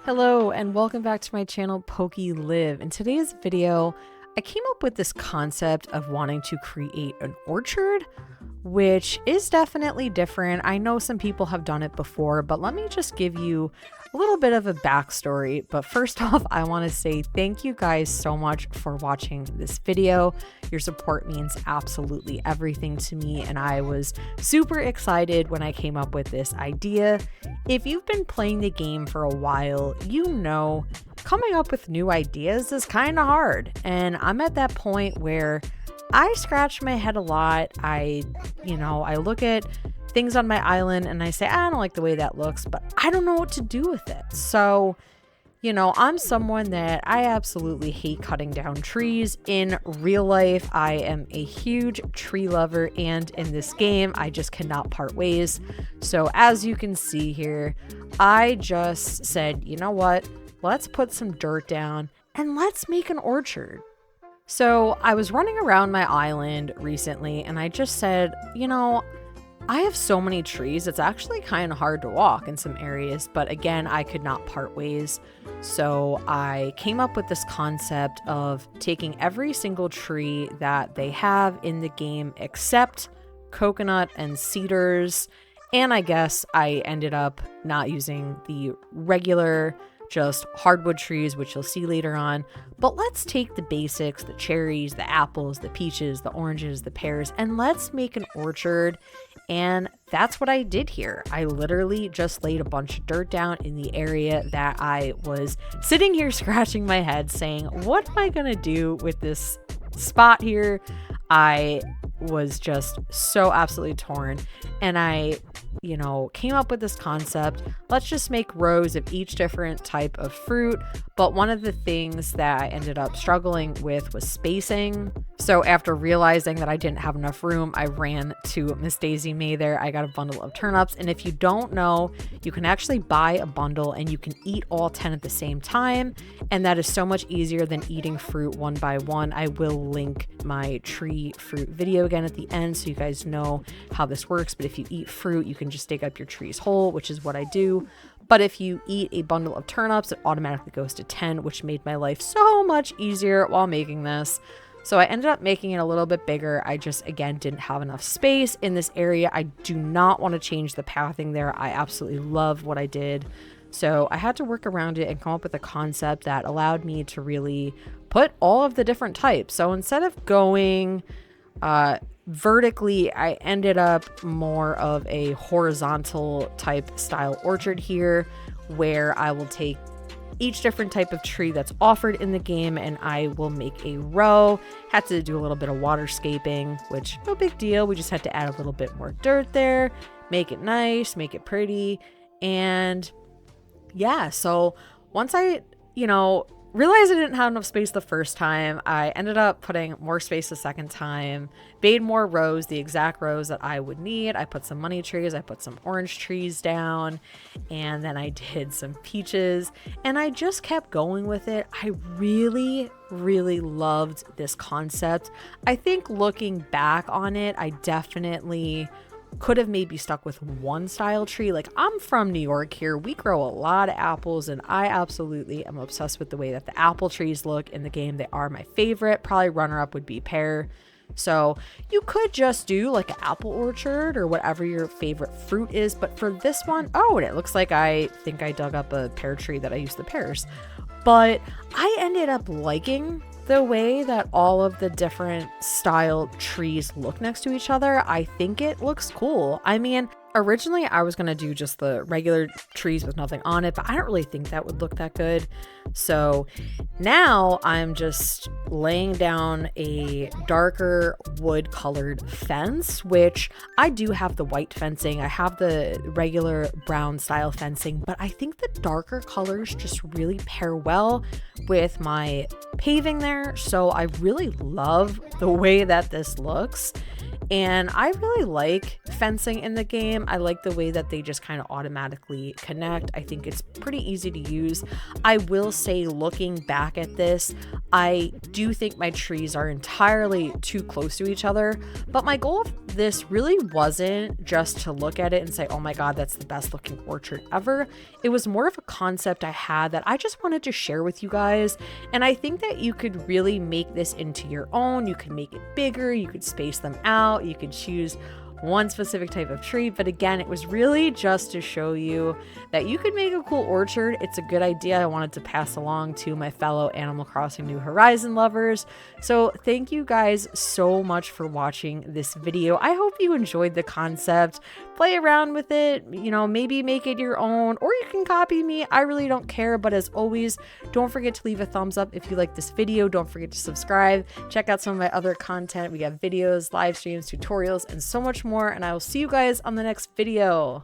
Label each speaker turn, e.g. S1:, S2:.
S1: Hello and welcome back to my channel Pokey Live. In today's video, I came up with this concept of wanting to create an orchard, which is definitely different. I know some people have done it before, but let me just give you a little bit of a backstory. But first off, I want to say thank you guys so much for watching this video. Your support means absolutely everything to me, and I was super excited when I came up with this idea. If you've been playing the game for a while, you know coming up with new ideas is kind of hard, and I'm at that point where I scratch my head a lot. I look at things on my island and I say, I don't like the way that looks, but I don't know what to do with it. So, I'm someone that I absolutely hate cutting down trees. In real life, I am a huge tree lover, and in this game, I just cannot part ways. So as you can see here, I just said, you know what? Let's put some dirt down and let's make an orchard. So I was running around my island recently and I just said, I have so many trees, it's actually kind of hard to walk in some areas, but again, I could not part ways. So I came up with this concept of taking every single tree that they have in the game except coconut and cedars. And I guess I ended up not using the regular just hardwood trees, which you'll see later on. But let's take the basics, the cherries, the apples, the peaches, the oranges, the pears, and let's make an orchard. And that's what I did here. I literally just laid a bunch of dirt down in the area that I was sitting here scratching my head saying, what am I gonna do with this spot here? I was just so absolutely torn, and I came up with this concept. Let's just make rows of each different type of fruit. But one of the things that I ended up struggling with was spacing. So after realizing that I didn't have enough room, I ran to Miss Daisy May there. I got a bundle of turnips, and if you don't know, you can actually buy a bundle and you can eat all 10 at the same time, and that is so much easier than eating fruit one by one. I will link my tree fruit video again at the end so you guys know how this works. But if you eat fruit, you can just dig up your trees whole, which is what I do. But if you eat a bundle of turnips, it automatically goes to 10, which made my life so much easier while making this. So I ended up making it a little bit bigger. I just, again, didn't have enough space in this area. I do not want to change the pathing there. I absolutely love what I did. So I had to work around it and come up with a concept that allowed me to really put all of the different types. So instead of going vertically, I ended up more of a horizontal type style orchard here, where I will take each different type of tree that's offered in the game and I will make a row. Had to do a little bit of waterscaping, which no big deal. We just had to add a little bit more dirt there, make it nice, make it pretty. And yeah, so once I, realized I didn't have enough space the first time, I ended up putting more space the second time, made more rows, the exact rows that I would need. I put some money trees, I put some orange trees down, and then I did some peaches, and I just kept going with it. I really, really loved this concept. I think looking back on it, I definitely could have maybe stuck with one style tree. Like, I'm from New York here. We grow a lot of apples, and I absolutely am obsessed with the way that the apple trees look in the game. They are my favorite. Probably runner up would be pear. So you could just do like an apple orchard or whatever your favorite fruit is. But for this one, and it looks like I think I dug up a pear tree that I used the pears. But I ended up liking the way that all of the different style trees look next to each other. I think it looks cool. I mean, originally I was going to do just the regular trees with nothing on it, but I don't really think that would look that good. So now I'm just laying down a darker wood colored fence, which I do have the white fencing. I have the regular brown style fencing, but I think the darker colors just really pair well with my paving there. So I really love the way that this looks. And I really like fencing in the game. I like the way that they just kind of automatically connect. I think it's pretty easy to use. I will say, looking back at this, I do think my trees are entirely too close to each other, but my goal of this really wasn't just to look at it and say, oh my God, that's the best looking orchard ever. It was more of a concept I had that I just wanted to share with you guys. And I think that you could really make this into your own. You could make it bigger, you could space them out, you could choose one specific type of tree. But again, it was really just to show you that you could make a cool orchard. It's a good idea. I wanted to pass along to my fellow Animal Crossing New Horizon lovers. So thank you guys so much for watching this video. I hope you enjoyed the concept. Play around with it, you know, maybe make it your own, or you can copy me. I really don't care. But as always, don't forget to leave a thumbs up if you like this video. Don't forget to subscribe. Check out some of my other content. We got videos, live streams, tutorials, and so much more. And I will see you guys on the next video.